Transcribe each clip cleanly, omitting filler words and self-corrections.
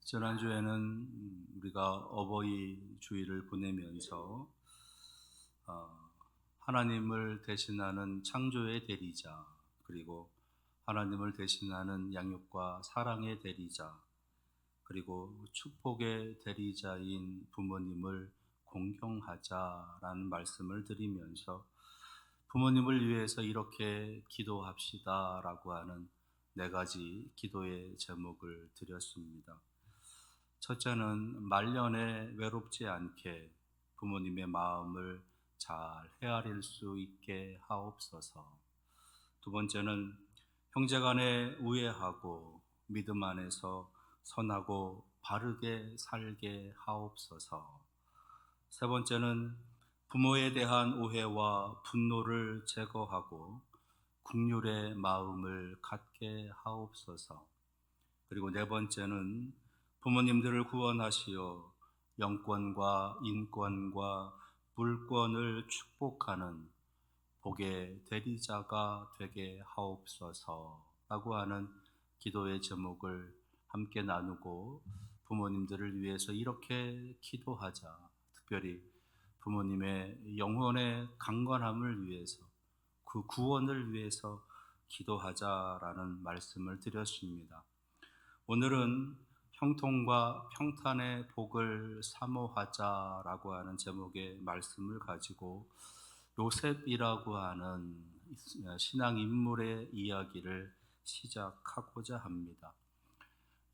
지난주에는 우리가 어버이 주일을 보내면서 어, 하나님을 대신하는 창조의 대리자, 그리고 하나님을 대신하는 양육과 사랑의 대리자, 그리고 축복의 대리자인 부모님을 공경하자라는 말씀을 드리면서 부모님을 위해서 이렇게 기도합시다라고 하는 네 가지 기도의 제목을 드렸습니다. 첫째는 말년에 외롭지 않게 부모님의 마음을 잘 헤아릴 수 있게 하옵소서. 두 번째는 형제간에 우애하고 믿음 안에서 선하고 바르게 살게 하옵소서. 세 번째는 부모에 대한 오해와 분노를 제거하고 긍휼의 마음을 갖게 하옵소서. 그리고 네 번째는 부모님들을 구원하시어 영권과 인권과 물권을 축복하는 복의 대리자가 되게 하옵소서라고 하는 기도의 제목을 함께 나누고 부모님들을 위해서 이렇게 기도하자. 특별히 부모님의 영혼의 강건함을 위해서, 그 구원을 위해서 기도하자라는 말씀을 드렸습니다. 오늘은 형통과 평탄의 복을 사모하자라고 하는 제목의 말씀을 가지고 요셉이라고 하는 신앙 인물의 이야기를 시작하고자 합니다.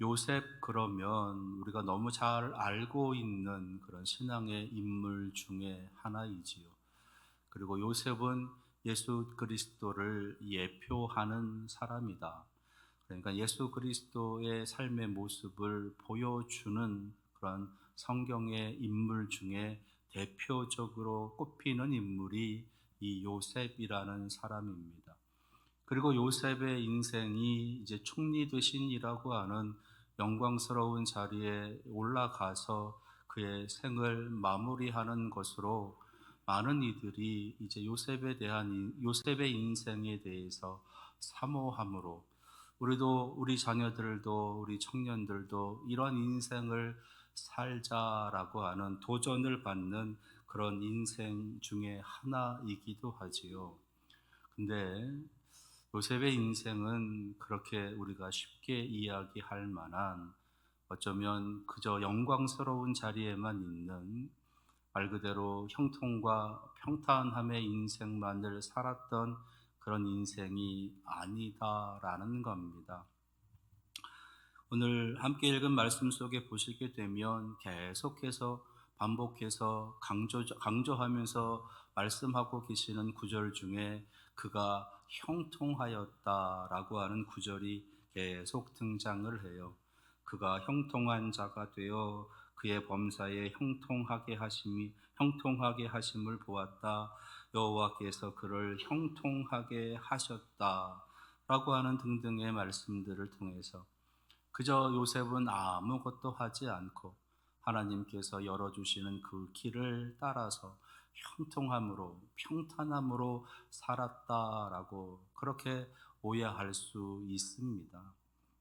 요셉 그러면 우리가 너무 잘 알고 있는 그런 신앙의 인물 중에 하나이지요. 그리고 요셉은 예수 그리스도를 예표하는 사람이다. 그러니까 예수 그리스도의 삶의 모습을 보여주는 그런 성경의 인물 중에 대표적으로 꼽히는 인물이 이 요셉이라는 사람입니다. 그리고 요셉의 인생이 이제 총리되신이라고 하는 영광스러운 자리에 올라가서 그의 생을 마무리하는 것으로 많은 이들이 이제 요셉의 인생에 대해서 사모함으로, 우리도, 우리 자녀들도, 우리 청년들도 이런 인생을 살자라고 하는 도전을 받는 그런 인생 중에 하나이기도 하지요. 근데 요셉의 인생은 그렇게 우리가 쉽게 이야기할 만한, 어쩌면 그저 영광스러운 자리에만 있는, 말 그대로 형통과 평탄함의 인생만을 살았던 그런 인생이 아니다라는 겁니다. 오늘 함께 읽은 말씀 속에 보시게 되면 계속해서 반복해서 강조하면서 말씀하고 계시는 구절 중에 그가 형통하였다라고 하는 구절이 계속 등장을 해요. 그가 형통한 자가 되어 그의 범사에 형통하게 하심을 보았다. 여호와께서 그를 형통하게 하셨다라고 하는 등등의 말씀들을 통해서 그저 요셉은 아무것도 하지 않고 하나님께서 열어주시는 그 길을 따라서 형통함으로, 평탄함으로 살았다라고 그렇게 오해할 수 있습니다.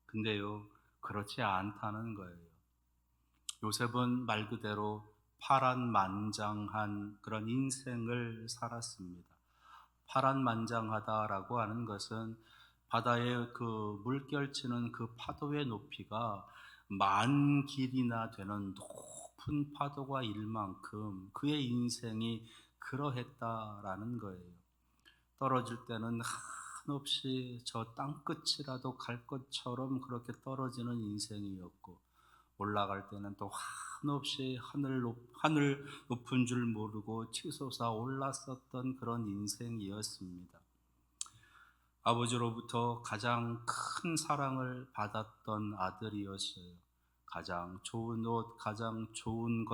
근데요, 그렇지 않다는 거예요. 요셉은 말 그대로 파란만장한 그런 인생을 살았습니다. 파란만장하다라고 하는 것은 바다의 그 물결치는 그 파도의 높이가 만 길이나 되는 높은 파도가 일 만큼 그의 인생이 그러했다라는 거예요. 떨어질 때는 한없이 저 땅끝이라도 갈 것처럼 그렇게 떨어지는 인생이었고, 올라갈 때는 또 한없이 하늘 높은 줄 모르고 치솟아 올랐었던 그런 인생이었습니다. 아버지로부터 가장 큰 사랑을 받았던 아들이었어요. 가장 좋은 옷, 가장 좋은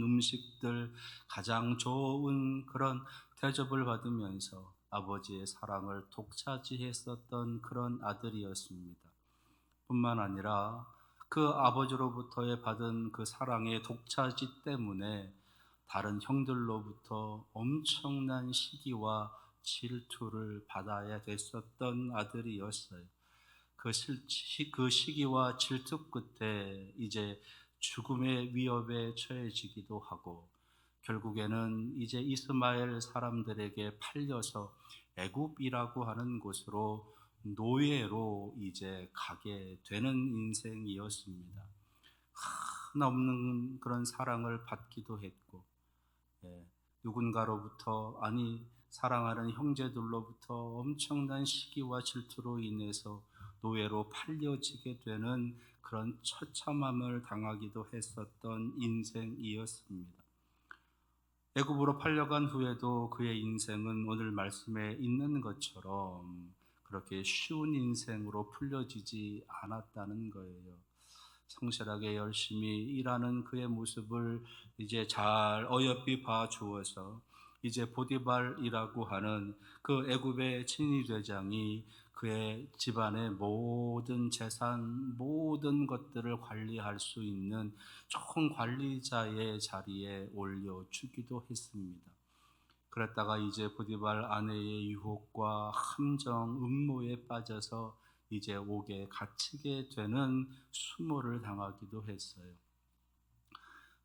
음식들, 가장 좋은 그런 대접을 받으면서 아버지의 사랑을 독차지했었던 그런 아들이었습니다. 뿐만 아니라 그 아버지로부터의 받은 그 사랑의 독차지 때문에 다른 형들로부터 엄청난 시기와 질투를 받아야 됐었던 아들이었어요. 그 시기와 질투 끝에 이제 죽음의 위협에 처해지기도 하고, 결국에는 이제 이스마엘 사람들에게 팔려서 애굽이라고 하는 곳으로 노예로 이제 가게 되는 인생이었습니다. 한없는 그런 사랑을 받기도 했고, 예, 누군가로부터, 아니 사랑하는 형제들로부터 엄청난 시기와 질투로 인해서 노예로 팔려지게 되는 그런 처참함을 당하기도 했었던 인생이었습니다. 애굽으로 팔려간 후에도 그의 인생은 오늘 말씀에 있는 것처럼 그렇게 쉬운 인생으로 풀려지지 않았다는 거예요. 성실하게 열심히 일하는 그의 모습을 이제 잘 어여삐 봐주어서 이제 보디발이라고 하는 그 애굽의 친위대장이 그의 집안의 모든 재산, 모든 것들을 관리할 수 있는 좋은 관리자의 자리에 올려주기도 했습니다. 그랬다가 이제 보디발 아내의 유혹과 함정, 음모에 빠져서 이제 옥에 갇히게 되는 수모를 당하기도 했어요.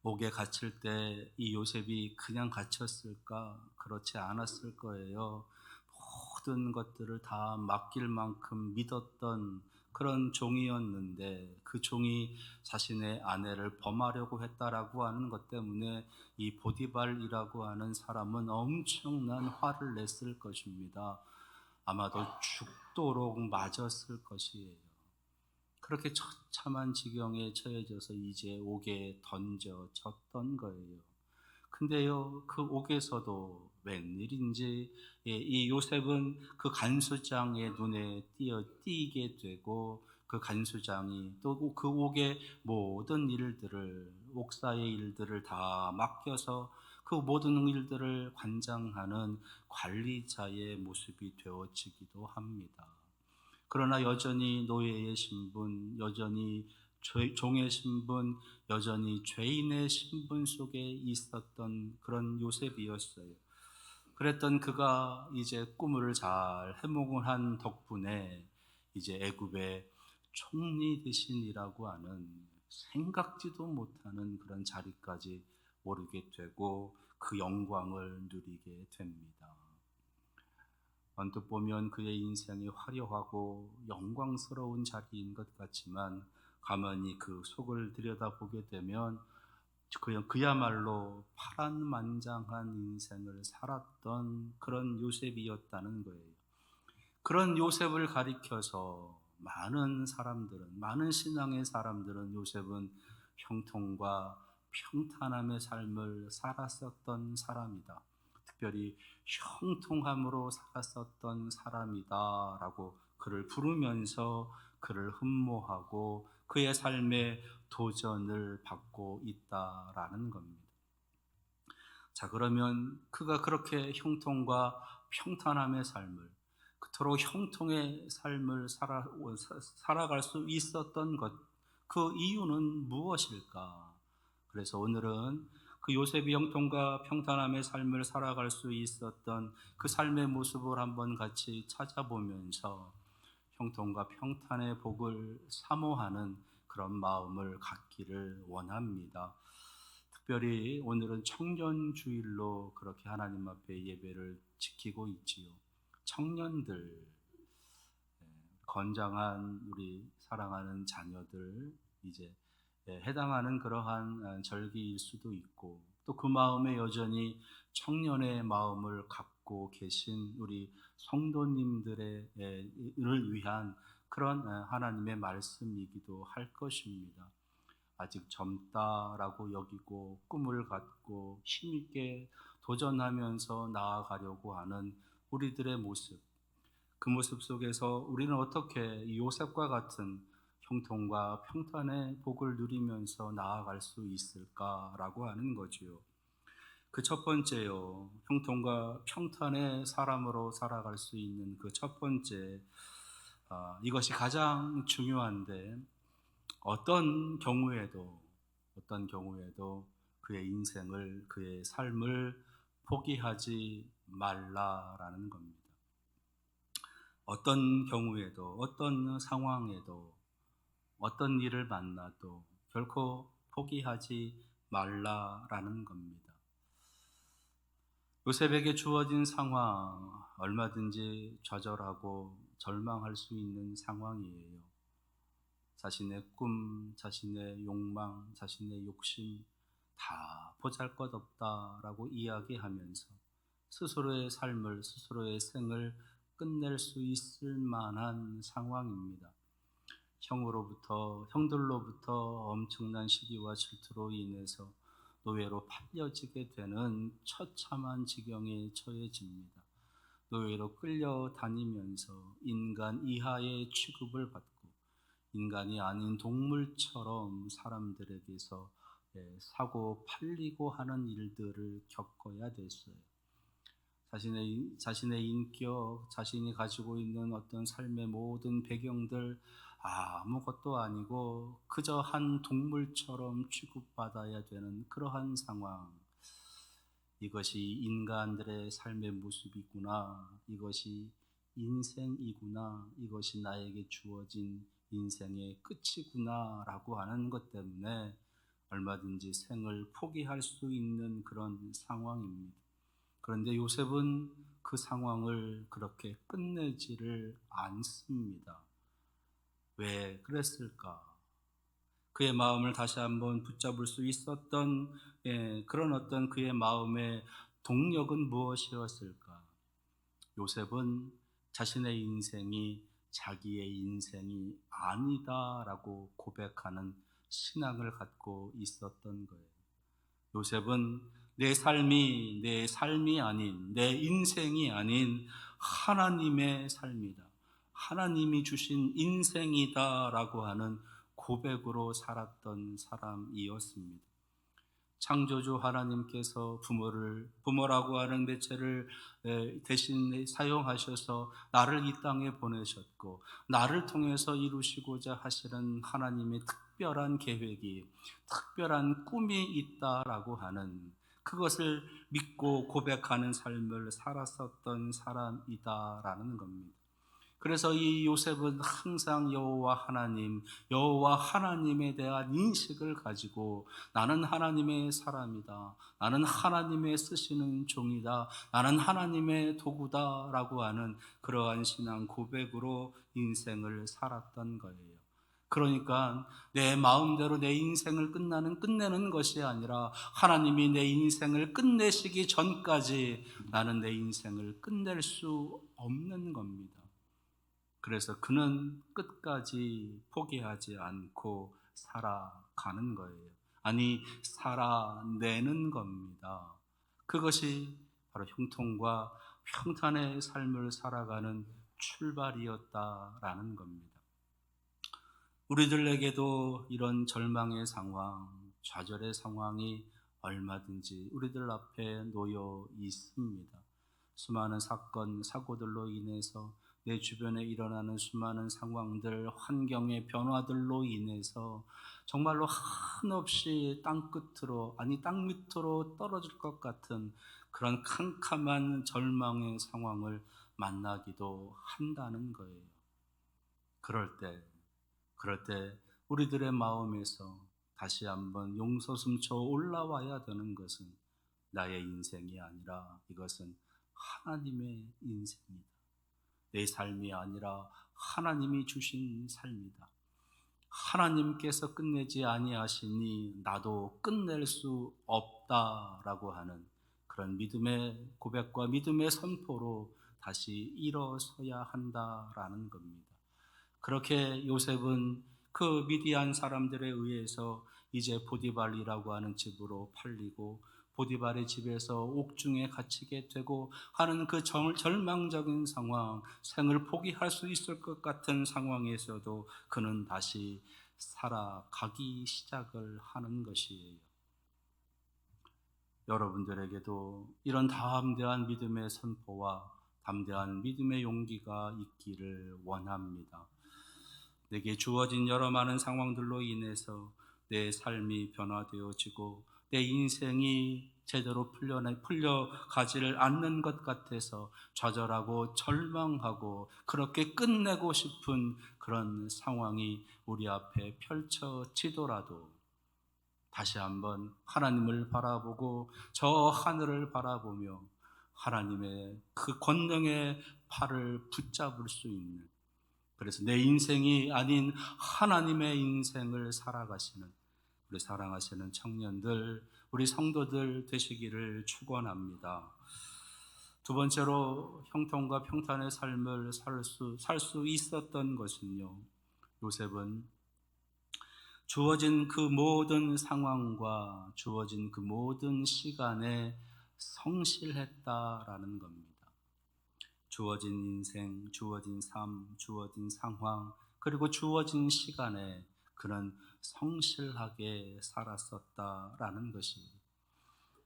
옥에 갇힐 때 이 요셉이 그냥 갇혔을까? 그렇지 않았을 거예요. 모든 것들을 다 맡길 만큼 믿었던 그런 종이었는데, 그 종이 자신의 아내를 범하려고 했다라고 하는 것 때문에 이 보디발이라고 하는 사람은 엄청난 화를 냈을 것입니다. 아마도 죽도록 맞았을 것이에요. 그렇게 처참한 지경에 처해져서 이제 옥에 던져졌던 거예요. 근데요, 그 옥에서도 웬일인지 이 요셉은 그 간수장의 눈에 띄게 되고, 그 간수장이 또 그 옥의 모든 일들을, 옥사의 일들을 다 맡겨서 그 모든 일들을 관장하는 관리자의 모습이 되어지기도 합니다. 그러나 여전히 노예의 신분, 여전히 종의 신분, 여전히 죄인의 신분 속에 있었던 그런 요셉이었어요. 그랬던 그가 이제 꿈을 잘 해몽을 한 덕분에 이제 애굽의 총리 대신이라고 하는 생각지도 못하는 그런 자리까지 오르게 되고 그 영광을 누리게 됩니다. 언뜻 보면 그의 인생이 화려하고 영광스러운 자리인 것 같지만, 가만히 그 속을 들여다보게 되면 그야말로 파란만장한 인생을 살았던 그런 요셉이었다는 거예요. 그런 요셉을 가리켜서 많은 사람들은, 많은 신앙의 사람들은 요셉은 형통과 평탄함의 삶을 살았었던 사람이다, 특별히 형통함으로 살았었던 사람이다 라고 그를 부르면서 그를 흠모하고 그의 삶에 도전을 받고 있다라는 겁니다. 자, 그러면 그가 그렇게 형통과 평탄함의 삶을, 그토록 형통의 삶을 살아갈 수 있었던 것, 그 이유는 무엇일까? 그래서 오늘은 그 요셉이 형통과 평탄함의 삶을 살아갈 수 있었던 그 삶의 모습을 한번 같이 찾아보면서 형통과 평탄의 복을 사모하는 그런 마음을 갖기를 원합니다. 특별히 오늘은 청년주일로 그렇게 하나님 앞에 예배를 지키고 있지요. 청년들, 건장한 우리 사랑하는 자녀들, 이제 해당하는 그러한 절기일 수도 있고, 또 그 마음에 여전히 청년의 마음을 갖고 계신 우리 성도님들을 위한 그런 하나님의 말씀이기도 할 것입니다. 아직 젊다라고 여기고 꿈을 갖고 힘있게 도전하면서 나아가려고 하는 우리들의 모습, 그 모습 속에서 우리는 어떻게 요셉과 같은 형통과 평탄의 복을 누리면서 나아갈 수 있을까라고 하는 거지요. 그 첫 번째요, 형통과 평탄의 사람으로 살아갈 수 있는 그 첫 번째, 이것이 가장 중요한데, 어떤 경우에도 그의 인생을, 그의 삶을 포기하지 말라라는 겁니다. 어떤 경우에도, 어떤 상황에도, 어떤 일을 만나도 결코 포기하지 말라라는 겁니다. 요셉에게 주어진 상황, 얼마든지 좌절하고 절망할 수 있는 상황이에요. 자신의 꿈, 자신의 욕망, 자신의 욕심 다 보잘것없다라고 이야기하면서 스스로의 삶을, 스스로의 생을 끝낼 수 있을 만한 상황입니다. 형들로부터 엄청난 시기와 질투로 인해서 노예로 팔려지게 되는 처참한 지경에 처해집니다. 노예로 끌려다니면서 인간 이하의 취급을 받고 인간이 아닌 동물처럼 사람들에게서 사고 팔리고 하는 일들을 겪어야 됐어요. 자신의 인격, 자신이 가지고 있는 어떤 삶의 모든 배경들 아무것도 아니고 그저 한 동물처럼 취급받아야 되는 그러한 상황. 이것이 인간들의 삶의 모습이구나. 이것이 인생이구나. 이것이 나에게 주어진 인생의 끝이구나 라고 하는 것 때문에 얼마든지 생을 포기할 수 있는 그런 상황입니다. 그런데 요셉은 그 상황을 그렇게 끝내지를 않습니다. 왜 그랬을까? 그의 마음을 다시 한번 붙잡을 수 있었던 그런 어떤 그의 마음의 동력은 무엇이었을까? 요셉은 자신의 인생이 자기의 인생이 아니다라고 고백하는 신앙을 갖고 있었던 거예요. 요셉은 내 삶이 아닌, 내 인생이 아닌 하나님의 삶이다. 하나님이 주신 인생이다라고 하는 고백으로 살았던 사람이었습니다. 창조주 하나님께서 부모라고 하는 매체를 대신 사용하셔서 나를 이 땅에 보내셨고 나를 통해서 이루시고자 하시는 하나님의 특별한 계획이, 특별한 꿈이 있다라고 하는 그것을 믿고 고백하는 삶을 살았었던 사람이다라는 겁니다. 그래서 이 요셉은 항상 여호와 하나님에 대한 인식을 가지고 나는 하나님의 사람이다. 나는 하나님의 쓰시는 종이다. 나는 하나님의 도구다라고 하는 그러한 신앙 고백으로 인생을 살았던 거예요. 그러니까 내 마음대로 내 인생을 끝내는 것이 아니라 하나님이 내 인생을 끝내시기 전까지 나는 내 인생을 끝낼 수 없는 겁니다. 그래서 그는 끝까지 포기하지 않고 살아가는 거예요. 아니, 살아내는 겁니다. 그것이 바로 형통과 평탄의 삶을 살아가는 출발이었다라는 겁니다. 우리들에게도 이런 절망의 상황, 좌절의 상황이 얼마든지 우리들 앞에 놓여 있습니다. 수많은 사건, 사고들로 인해서 내 주변에 일어나는 수많은 상황들, 환경의 변화들로 인해서 정말로 한없이 땅 밑으로 떨어질 것 같은 그런 캄캄한 절망의 상황을 만나기도 한다는 거예요. 그럴 때 우리들의 마음에서 다시 한번 용서숨쳐 올라와야 되는 것은 나의 인생이 아니라 이것은 하나님의 인생이다. 내 삶이 아니라 하나님이 주신 삶이다. 하나님께서 끝내지 아니하시니 나도 끝낼 수 없다라고 하는 그런 믿음의 고백과 믿음의 선포로 다시 일어서야 한다라는 겁니다. 그렇게 요셉은 그 미디안 사람들에 의해서 이제 보디발이라고 하는 집으로 팔리고 보디발의 집에서 옥중에 갇히게 되고 하는 그 절망적인 상황, 생을 포기할 수 있을 것 같은 상황에서도 그는 다시 살아가기 시작을 하는 것이에요. 여러분들에게도 이런 담대한 믿음의 선포와 담대한 믿음의 용기가 있기를 원합니다. 내게 주어진 여러 많은 상황들로 인해서 내 삶이 변화되어지고 내 인생이 제대로 풀려가지를 않는 것 같아서 좌절하고 절망하고 그렇게 끝내고 싶은 그런 상황이 우리 앞에 펼쳐지더라도 다시 한번 하나님을 바라보고 저 하늘을 바라보며 하나님의 그 권능의 팔을 붙잡을 수 있는, 그래서 내 인생이 아닌 하나님의 인생을 살아가시는 우리 사랑하시는 청년들, 우리 성도들 되시기를 축원합니다. 두 번째로 형통과 평탄의 삶을 살 수 있었던 것은요, 요셉은 주어진 그 모든 상황과 주어진 그 모든 시간에 성실했다라는 겁니다. 주어진 인생, 주어진 삶, 주어진 상황, 그리고 주어진 시간에 그는 성실하게 살았었다라는 것이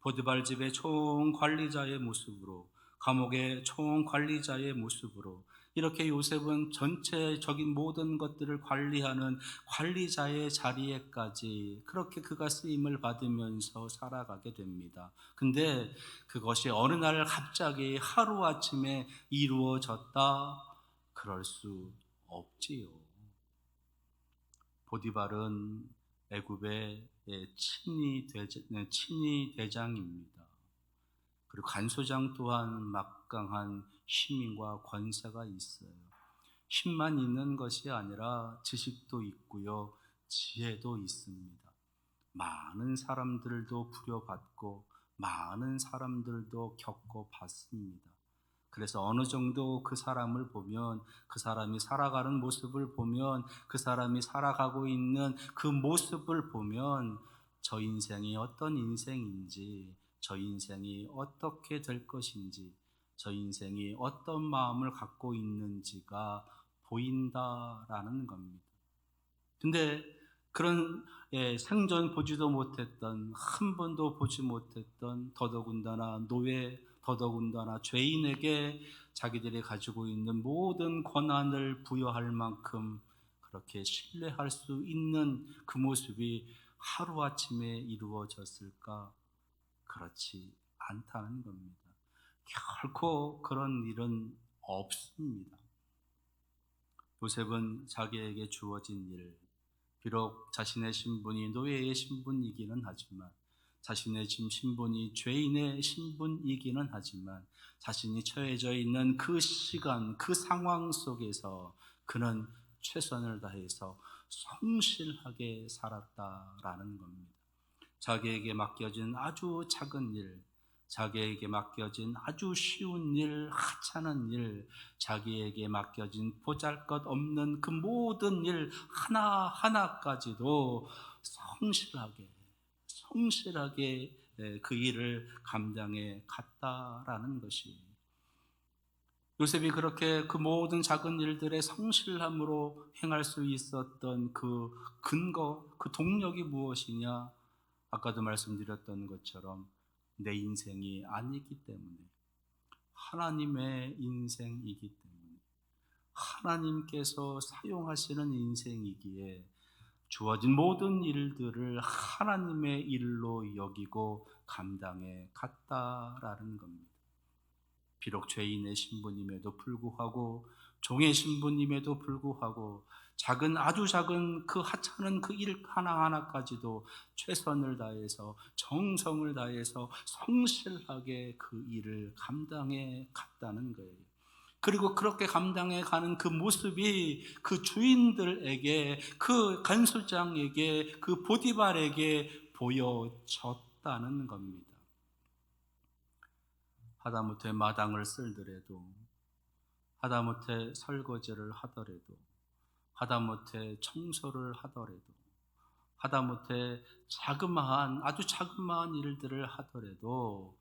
보디발 집의 총관리자의 모습으로, 감옥의 총관리자의 모습으로 이렇게 요셉은 전체적인 모든 것들을 관리하는 관리자의 자리에까지 그렇게 그가 쓰임을 받으면서 살아가게 됩니다. 근데 그것이 어느 날 갑자기 하루아침에 이루어졌다? 그럴 수 없지요. 보디발은 애굽의 친위 대장입니다. 그리고 간소장 또한 막강한 힘과 권세가 있어요. 힘만 있는 것이 아니라 지식도 있고요, 지혜도 있습니다. 많은 사람들도 부려받고 많은 사람들도 겪어봤습니다. 그래서 어느 정도 그 사람을 보면, 그 사람이 살아가는 모습을 보면, 그 사람이 살아가고 있는 그 모습을 보면 저 인생이 어떤 인생인지, 저 인생이 어떻게 될 것인지, 저 인생이 어떤 마음을 갖고 있는지가 보인다라는 겁니다. 근데 그런 생전 보지도 못했던, 한 번도 보지 못했던, 더더군다나 노예, 더더군다나 죄인에게 자기들이 가지고 있는 모든 권한을 부여할 만큼 그렇게 신뢰할 수 있는 그 모습이 하루아침에 이루어졌을까? 그렇지 않다는 겁니다. 결코 그런 일은 없습니다. 요셉은 자기에게 주어진 일, 비록 자신의 신분이 노예의 신분이기는 하지만, 자신의 신분이 죄인의 신분이기는 하지만, 자신이 처해져 있는 그 시간, 그 상황 속에서 그는 최선을 다해서 성실하게 살았다라는 겁니다. 자기에게 맡겨진 아주 작은 일, 자기에게 맡겨진 아주 쉬운 일, 하찮은 일, 자기에게 맡겨진 보잘것없는 그 모든 일 하나하나까지도 성실하게 그 일을 감당해 갔다라는 것이, 요셉이 그렇게 그 모든 작은 일들의 성실함으로 행할 수 있었던 그 근거, 그 동력이 무엇이냐? 아까도 말씀드렸던 것처럼 내 인생이 아니기 때문에, 하나님의 인생이기 때문에, 하나님께서 사용하시는 인생이기에 주어진 모든 일들을 하나님의 일로 여기고 감당해 갔다라는 겁니다. 비록 죄인의 신분임에도 불구하고, 종의 신분임에도 불구하고, 아주 작은 그 하찮은 그 일 하나하나까지도 최선을 다해서, 정성을 다해서 성실하게 그 일을 감당해 갔다는 거예요. 그리고 그렇게 감당해 가는 그 모습이 그 주인들에게, 그 간수장에게, 그 보디발에게 보여졌다는 겁니다. 하다못해 마당을 쓸더라도, 하다못해 설거지를 하더라도, 하다못해 청소를 하더라도, 하다못해 아주 자그마한 일들을 하더라도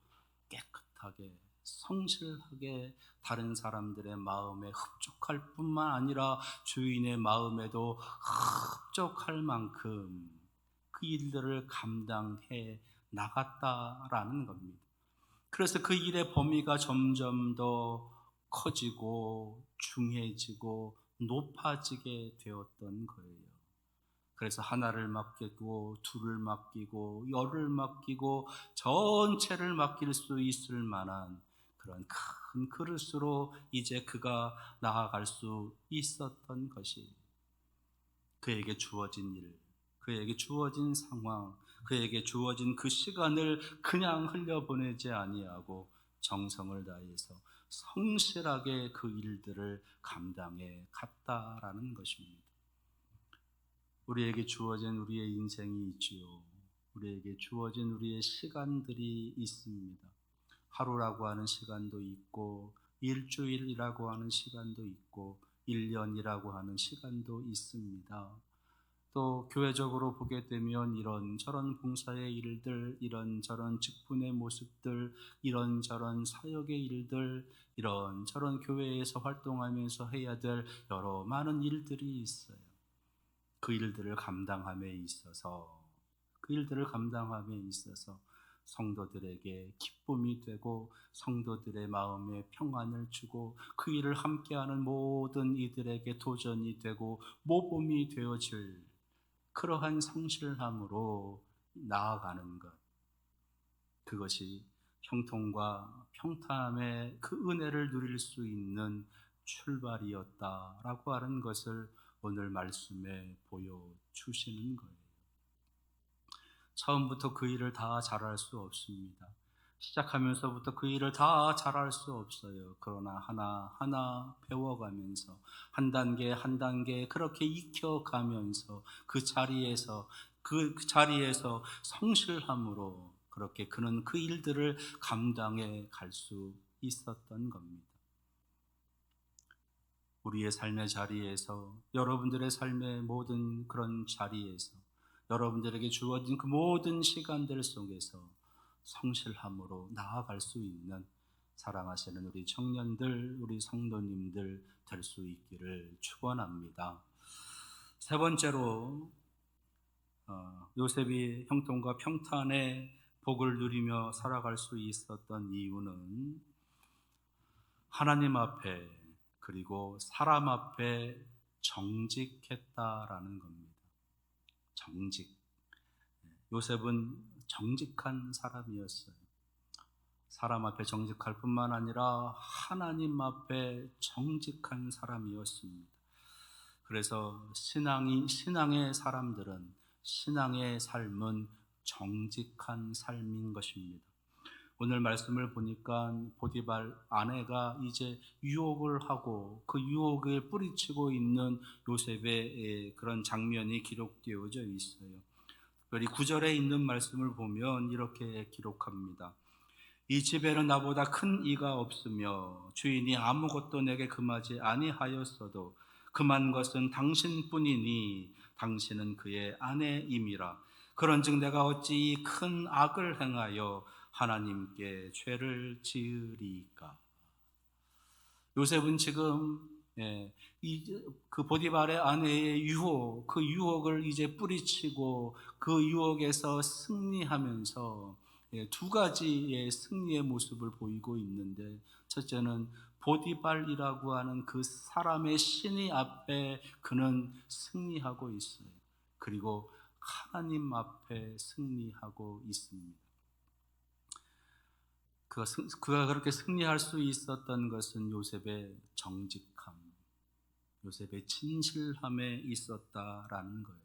깨끗하게, 성실하게 다른 사람들의 마음에 흡족할 뿐만 아니라 주인의 마음에도 흡족할 만큼 그 일들을 감당해 나갔다라는 겁니다. 그래서 그 일의 범위가 점점 더 커지고 중해지고 높아지게 되었던 거예요. 그래서 하나를 맡기고 둘을 맡기고 열을 맡기고 전체를 맡길 수 있을 만한 그런 큰 그릇으로 이제 그가 나아갈 수 있었던 것이, 그에게 주어진 일, 그에게 주어진 상황, 그에게 주어진 그 시간을 그냥 흘려보내지 아니하고 정성을 다해서 성실하게 그 일들을 감당해 갔다라는 것입니다. 우리에게 주어진 우리의 인생이 있지요. 우리에게 주어진 우리의 시간들이 있습니다. 하루라고 하는 시간도 있고, 일주일이라고 하는 시간도 있고, 1년이라고 하는 시간도 있습니다. 또 교회적으로 보게 되면 이런저런 봉사의 일들, 이런저런 직분의 모습들, 이런저런 사역의 일들, 이런저런 교회에서 활동하면서 해야 될 여러 많은 일들이 있어요. 그 일들을 감당함에 있어서, 그 일들을 감당함에 있어서 성도들에게 기쁨이 되고 성도들의 마음에 평안을 주고 그 일을 함께하는 모든 이들에게 도전이 되고 모범이 되어질 그러한 성실함으로 나아가는 것, 그것이 형통과 평탄함의 그 은혜를 누릴 수 있는 출발이었다라고 하는 것을 오늘 말씀에 보여주시는 거예요. 처음부터 그 일을 다 잘할 수 없습니다. 시작하면서부터 그 일을 다 잘할 수 없어요. 그러나 하나하나 배워가면서 한 단계 한 단계 그렇게 익혀가면서 그 자리에서 성실함으로 그렇게 그는 그 일들을 감당해 갈 수 있었던 겁니다. 우리의 삶의 자리에서, 여러분들의 삶의 모든 그런 자리에서, 여러분들에게 주어진 그 모든 시간들 속에서 성실함으로 나아갈 수 있는 사랑하시는 우리 청년들, 우리 성도님들 될 수 있기를 축원합니다. 세 번째로 요셉이 형통과 평탄의 복을 누리며 살아갈 수 있었던 이유는 하나님 앞에 그리고 사람 앞에 정직했다라는 겁니다. 정직. 요셉은 정직한 사람이었어요. 사람 앞에 정직할 뿐만 아니라 하나님 앞에 정직한 사람이었습니다. 그래서 신앙의 사람들은, 신앙의 삶은 정직한 삶인 것입니다. 오늘 말씀을 보니까 보디발 아내가 이제 유혹을 하고 그 유혹에 뿌리치고 있는 요셉의 그런 장면이 기록되어져 있어요. 특별히 9절에 있는 말씀을 보면 이렇게 기록합니다. 이 집에는 나보다 큰 이가 없으며 주인이 아무것도 내게 금하지 아니하였어도 금한 것은 당신뿐이니 당신은 그의 아내임이라. 그런즉 내가 어찌 이 큰 악을 행하여 하나님께 죄를 지으리까. 요셉은 지금 그 보디발의 아내의 유혹, 그 유혹을 이제 뿌리치고 그 유혹에서 승리하면서 두 가지의 승리의 모습을 보이고 있는데, 첫째는 보디발이라고 하는 그 사람의 신의 앞에 그는 승리하고 있어요. 그리고 하나님 앞에 승리하고 있습니다. 그가 그렇게 승리할 수 있었던 것은 요셉의 정직함, 요셉의 진실함에 있었다라는 거예요.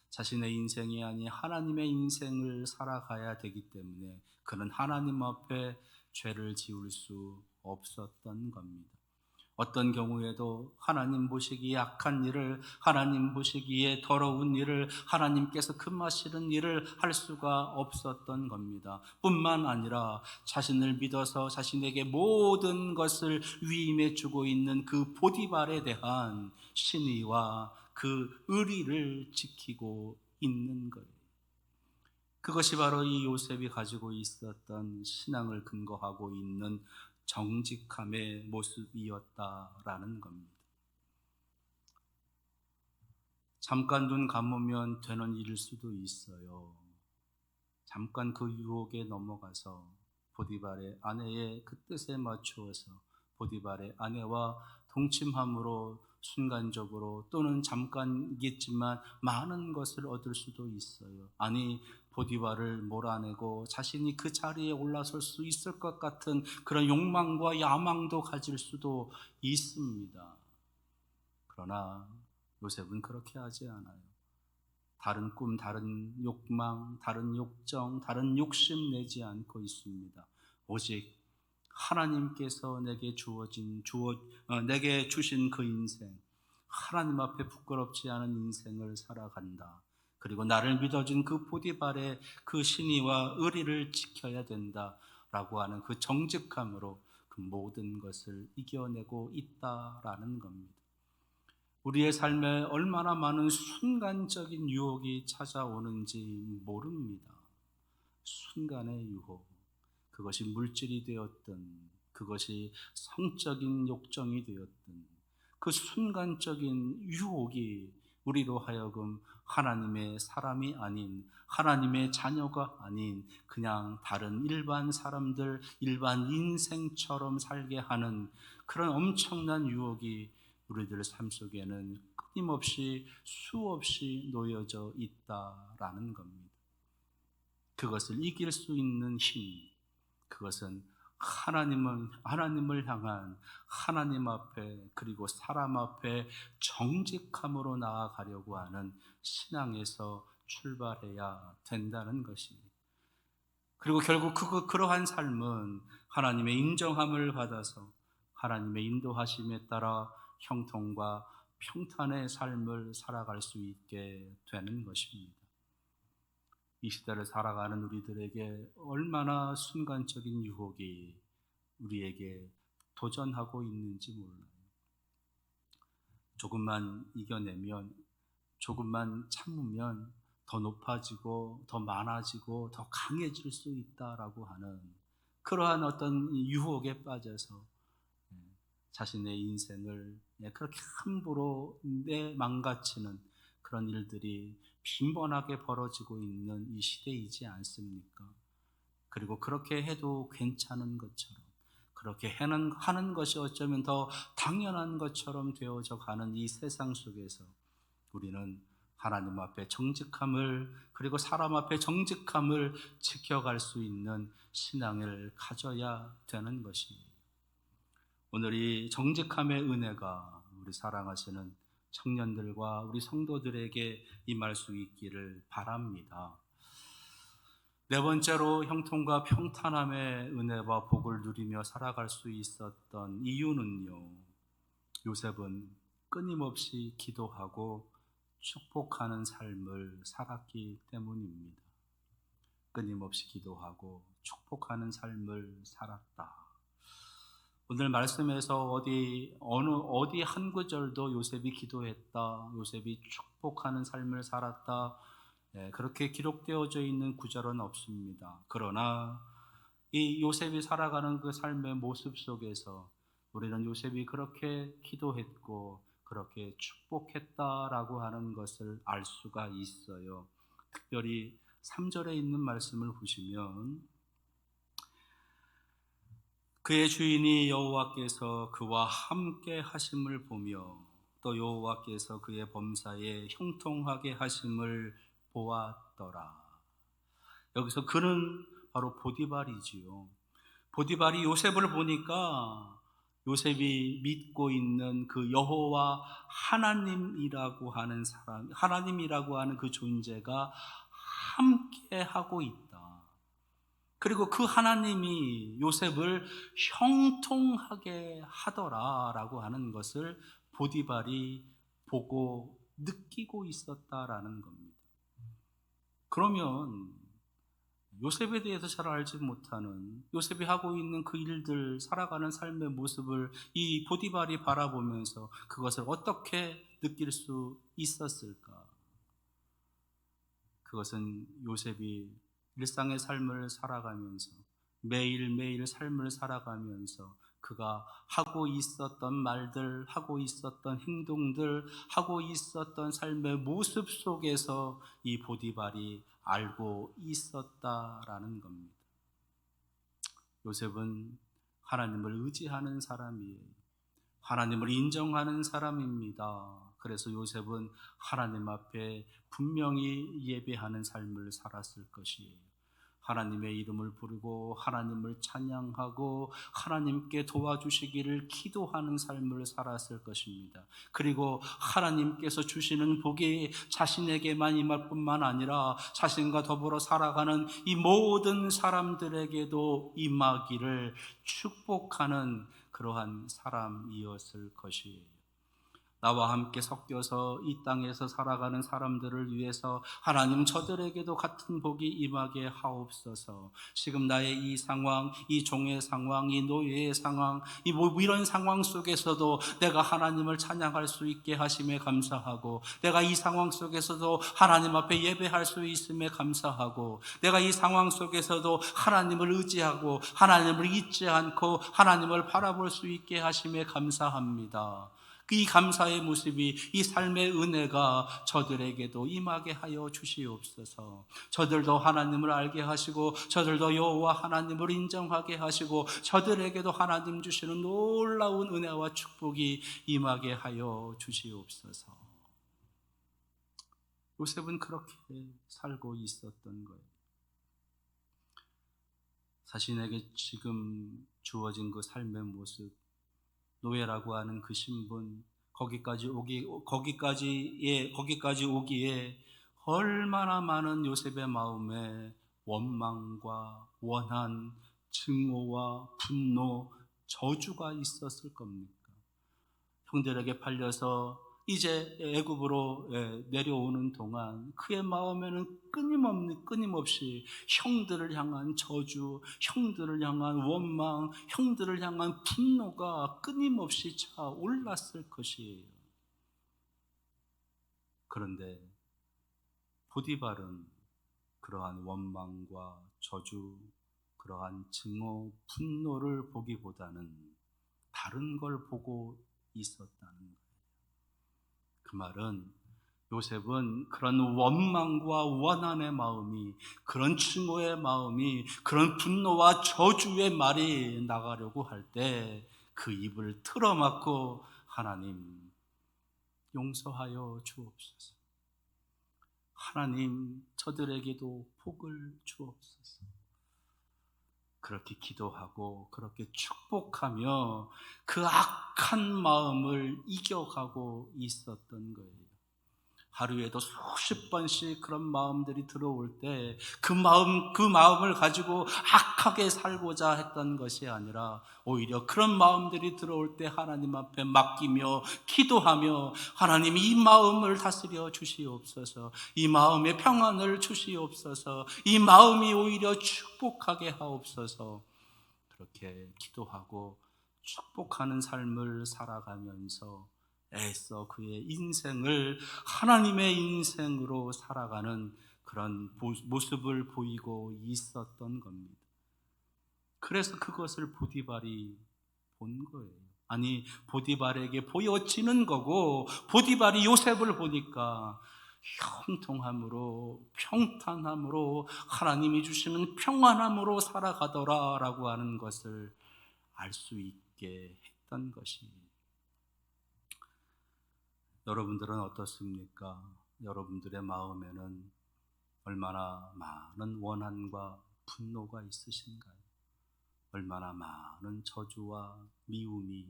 자신의 인생이 아닌 하나님의 인생을 살아가야 되기 때문에 그는 하나님 앞에 죄를 지을 수 없었던 겁니다. 어떤 경우에도 하나님 보시기에 악한 일을, 하나님 보시기에 더러운 일을, 하나님께서 금하시는 일을 할 수가 없었던 겁니다. 뿐만 아니라 자신을 믿어서 자신에게 모든 것을 위임해 주고 있는 그 보디발에 대한 신의와 그 의리를 지키고 있는 거예요. 그것이 바로 이 요셉이 가지고 있었던 신앙을 근거하고 있는 정직함의 모습이었다라는 겁니다. 잠깐 눈 감으면 되는 일일 수도 있어요. 잠깐 그 유혹에 넘어가서 보디발의 아내의 그 뜻에 맞추어서 보디발의 아내와 동침함으로 순간적으로 또는 잠깐이겠지만 많은 것을 얻을 수도 있어요. 아니, 보디발을 몰아내고 자신이 그 자리에 올라설 수 있을 것 같은 그런 욕망과 야망도 가질 수도 있습니다. 그러나 요셉은 그렇게 하지 않아요. 다른 꿈, 다른 욕망, 다른 욕정, 다른 욕심 내지 않고 있습니다. 오직 하나님께서 내게 주신 그 인생, 하나님 앞에 부끄럽지 않은 인생을 살아간다. 그리고 나를 믿어준 그 보디발의 그 신의와 의리를 지켜야 된다라고 하는 그 정직함으로 그 모든 것을 이겨내고 있다라는 겁니다. 우리의 삶에 얼마나 많은 순간적인 유혹이 찾아오는지 모릅니다. 순간의 유혹, 그것이 물질이 되었든 그것이 성적인 욕정이 되었든 그 순간적인 유혹이 우리로 하여금 하나님의 사람이 아닌, 하나님의 자녀가 아닌 그냥 다른 일반 사람들, 일반 인생처럼 살게 하는 그런 엄청난 유혹이 우리들 삶 속에는 끊임없이 수없이 놓여져 있다라는 겁니다. 그것을 이길 수 있는 힘, 그것은 하나님을 향한 하나님 앞에, 그리고 사람 앞에 정직함으로 나아가려고 하는 신앙에서 출발해야 된다는 것입니다. 그리고 결국 그러한 삶은 하나님의 인정함을 받아서 하나님의 인도하심에 따라 형통과 평탄의 삶을 살아갈 수 있게 되는 것입니다. 이 시대를 살아가는 우리들에게 얼마나 순간적인 유혹이 우리에게 도전하고 있는지 몰라요. 조금만 이겨내면, 조금만 참으면 더 높아지고 더 많아지고 더 강해질 수 있다라고 하는 그러한 어떤 유혹에 빠져서 자신의 인생을 그렇게 함부로 망가치는 그런 일들이 빈번하게 벌어지고 있는 이 시대이지 않습니까? 그리고 그렇게 해도 괜찮은 것처럼, 그렇게 하는 것이 어쩌면 더 당연한 것처럼 되어져 가는 이 세상 속에서 우리는 하나님 앞에 정직함을, 그리고 사람 앞에 정직함을 지켜갈 수 있는 신앙을 가져야 되는 것입니다. 오늘 이 정직함의 은혜가 우리 사랑하시는 청년들과 우리 성도들에게 임할 수 있기를 바랍니다. 네 번째로 형통과 평탄함의 은혜와 복을 누리며 살아갈 수 있었던 이유는요, 요셉은 끊임없이 기도하고 축복하는 삶을 살았기 때문입니다. 끊임없이 기도하고 축복하는 삶을 살았다. 오늘 말씀에서 어디 한 구절도 요셉이 기도했다, 요셉이 축복하는 삶을 살았다, 그렇게 기록되어져 있는 구절은 없습니다. 그러나 이 요셉이 살아가는 그 삶의 모습 속에서 우리는 요셉이 그렇게 기도했고 그렇게 축복했다라고 하는 것을 알 수가 있어요. 특별히 3절에 있는 말씀을 보시면, 그의 주인이 여호와께서 그와 함께 하심을 보며 또 여호와께서 그의 범사에 형통하게 하심을 보았더라. 여기서 그는 바로 보디발이지요. 보디발이 요셉을 보니까 요셉이 믿고 있는 그 여호와 하나님이라고 하는 사람, 하나님이라고 하는 그 존재가 함께 하고 있다. 그리고 그 하나님이 요셉을 형통하게 하더라라고 하는 것을 보디발이 보고 느끼고 있었다라는 겁니다. 그러면 요셉에 대해서 잘 알지 못하는, 요셉이 하고 있는 그 일들, 살아가는 삶의 모습을 이 보디발이 바라보면서 그것을 어떻게 느낄 수 있었을까? 그것은 요셉이 일상의 삶을 살아가면서, 매일매일 삶을 살아가면서 그가 하고 있었던 말들, 하고 있었던 행동들, 하고 있었던 삶의 모습 속에서 이 보디발이 알고 있었다라는 겁니다. 요셉은 하나님을 의지하는 사람이에요. 하나님을 인정하는 사람입니다. 그래서 요셉은 하나님 앞에 분명히 예배하는 삶을 살았을 것이에요. 하나님의 이름을 부르고 하나님을 찬양하고 하나님께 도와주시기를 기도하는 삶을 살았을 것입니다. 그리고 하나님께서 주시는 복이 자신에게만 임할 뿐만 아니라 자신과 더불어 살아가는 이 모든 사람들에게도 임하기를 축복하는 그러한 사람이었을 것이에요. 나와 함께 섞여서 이 땅에서 살아가는 사람들을 위해서 하나님 저들에게도 같은 복이 임하게 하옵소서. 지금 나의 이 상황, 이 종의 상황, 이 노예의 상황, 이런 상황 속에서도 내가 하나님을 찬양할 수 있게 하심에 감사하고, 내가 이 상황 속에서도 하나님 앞에 예배할 수 있음에 감사하고, 내가 이 상황 속에서도 하나님을 의지하고 하나님을 잊지 않고 하나님을 바라볼 수 있게 하심에 감사합니다. 이 감사의 모습이, 이 삶의 은혜가 저들에게도 임하게 하여 주시옵소서. 저들도 하나님을 알게 하시고 저들도 여호와 하나님을 인정하게 하시고 저들에게도 하나님 주시는 놀라운 은혜와 축복이 임하게 하여 주시옵소서. 요셉은 그렇게 살고 있었던 거예요. 자신에게 지금 주어진 그 삶의 모습, 노예라고 하는 그 신분, 거기까지 오기에 얼마나 많은 요셉의 마음에 원망과 원한, 증오와 분노, 저주가 있었을 겁니까? 형들에게 팔려서 이제 애굽으로 내려오는 동안 그의 마음에는 끊임없이 형들을 향한 저주, 형들을 향한 원망, 형들을 향한 분노가 끊임없이 차올랐을 것이에요. 그런데 보디발은 그러한 원망과 저주, 그러한 증오, 분노를 보기보다는 다른 걸 보고 있었다는 거예요. 그 말은 요셉은 그런 원망과 원한의 마음이, 그런 증오의 마음이, 그런 분노와 저주의 말이 나가려고 할 때 그 입을 틀어막고 하나님 용서하여 주옵소서. 하나님 저들에게도 복을 주옵소서. 그렇게 기도하고 그렇게 축복하며 그 악한 마음을 이겨가고 있었던 거예요. 하루에도 수십 번씩 그런 마음들이 들어올 때 그 마음을 가지고 악하게 살고자 했던 것이 아니라 오히려 그런 마음들이 들어올 때 하나님 앞에 맡기며 기도하며 하나님 이 마음을 다스려 주시옵소서, 이 마음의 평안을 주시옵소서, 이 마음이 오히려 축복하게 하옵소서. 그렇게 기도하고 축복하는 삶을 살아가면서 애써 그의 인생을 하나님의 인생으로 살아가는 그런 모습을 보이고 있었던 겁니다. 그래서 그것을 보디발이 본 거예요. 아니, 보디발에게 보여지는 거고, 보디발이 요셉을 보니까 형통함으로, 평탄함으로, 하나님이 주시는 평안함으로 살아가더라라고 하는 것을 알 수 있게 했던 것이에요. 여러분들은 어떻습니까? 여러분들의 마음에는 얼마나 많은 원한과 분노가 있으신가요? 얼마나 많은 저주와 미움이,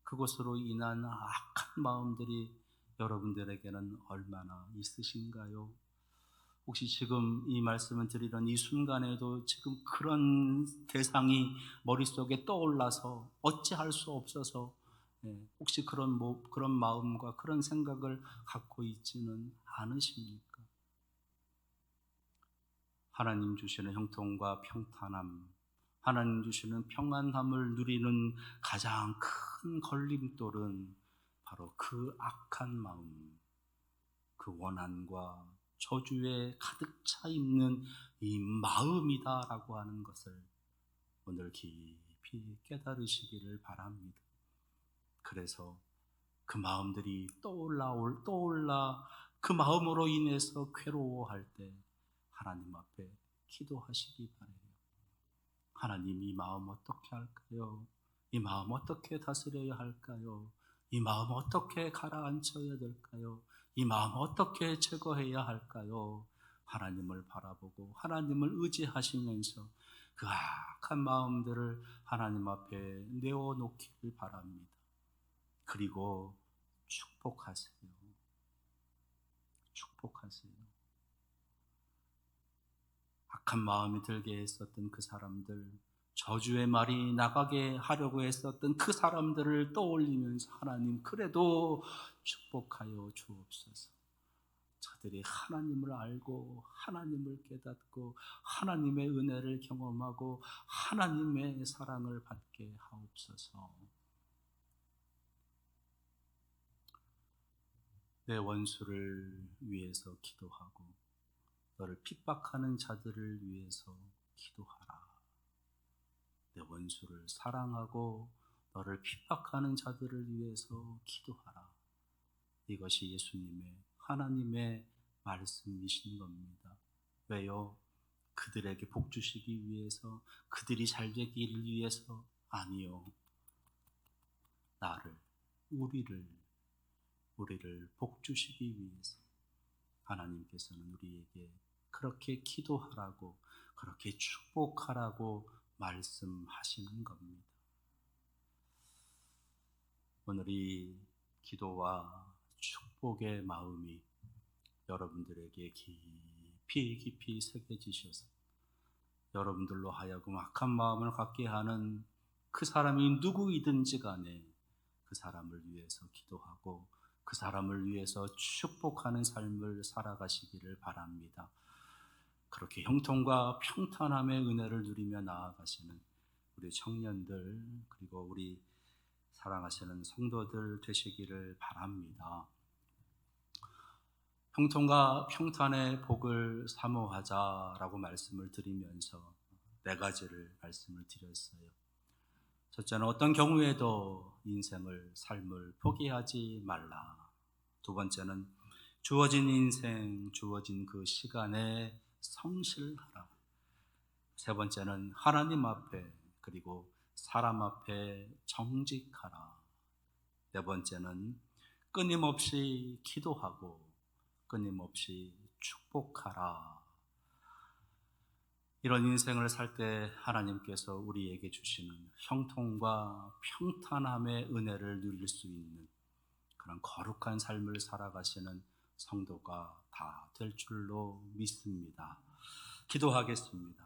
그것으로 인한 악한 마음들이 여러분들에게는 얼마나 있으신가요? 혹시 지금 이 말씀을 드리는 이 순간에도 지금 그런 대상이 머릿속에 떠올라서 어찌할 수 없어서 혹시 그런 마음과 그런 생각을 갖고 있지는 않으십니까? 하나님 주시는 형통과 평탄함, 하나님 주시는 평안함을 누리는 가장 큰 걸림돌은 바로 그 악한 마음, 그 원한과 저주에 가득 차 있는 이 마음이다라고 하는 것을 오늘 깊이 깨달으시기를 바랍니다. 그래서 그 마음들이 떠올라 그 마음으로 인해서 괴로워할 때 하나님 앞에 기도하시기 바라요. 하나님, 이 마음 어떻게 할까요? 이 마음 어떻게 다스려야 할까요? 이 마음 어떻게 가라앉혀야 될까요? 이 마음 어떻게 제거해야 할까요? 하나님을 바라보고 하나님을 의지하시면서 그 악한 마음들을 하나님 앞에 내어놓기를 바랍니다. 그리고 축복하세요. 축복하세요. 악한 마음이 들게 했었던 그 사람들, 저주의 말이 나가게 하려고 했었던 그 사람들을 떠올리면서 하나님 그래도 축복하여 주옵소서. 저들이 하나님을 알고 하나님을 깨닫고 하나님의 은혜를 경험하고 하나님의 사랑을 받게 하옵소서. 내 원수를 위해서 기도하고 너를 핍박하는 자들을 위해서 기도하라. 내 원수를 사랑하고 너를 핍박하는 자들을 위해서 기도하라. 이것이 예수님의 하나님의 말씀이신 겁니다. 왜요? 그들에게 복 주시기 위해서, 그들이 잘 되기를 위해서 아니요. 나를, 우리를 복 주시기 위해서 하나님께서는 우리에게 그렇게 기도하라고, 그렇게 축복하라고 말씀하시는 겁니다. 오늘 이 기도와 축복의 마음이 여러분들에게 깊이 새겨지셔서 여러분들로 하여금 악한 마음을 갖게 하는 그 사람이 누구이든지 간에 그 사람을 위해서 기도하고 그 사람을 위해서 축복하는 삶을 살아가시기를 바랍니다. 그렇게 형통과 평탄함의 은혜를 누리며 나아가시는 우리 청년들 그리고 우리 사랑하시는 성도들 되시기를 바랍니다. 형통과 평탄의 복을 사모하자라고 말씀을 드리면서 네 가지를 말씀을 드렸어요. 첫째는 어떤 경우에도 인생을, 삶을 포기하지 말라. 두 번째는 주어진 인생, 주어진 그 시간에 성실하라. 세 번째는 하나님 앞에 그리고 사람 앞에 정직하라. 네 번째는 끊임없이 기도하고 끊임없이 축복하라. 이런 인생을 살 때 하나님께서 우리에게 주시는 형통과 평탄함의 은혜를 누릴 수 있는 그런 거룩한 삶을 살아가시는 성도가 다 될 줄로 믿습니다. 기도하겠습니다.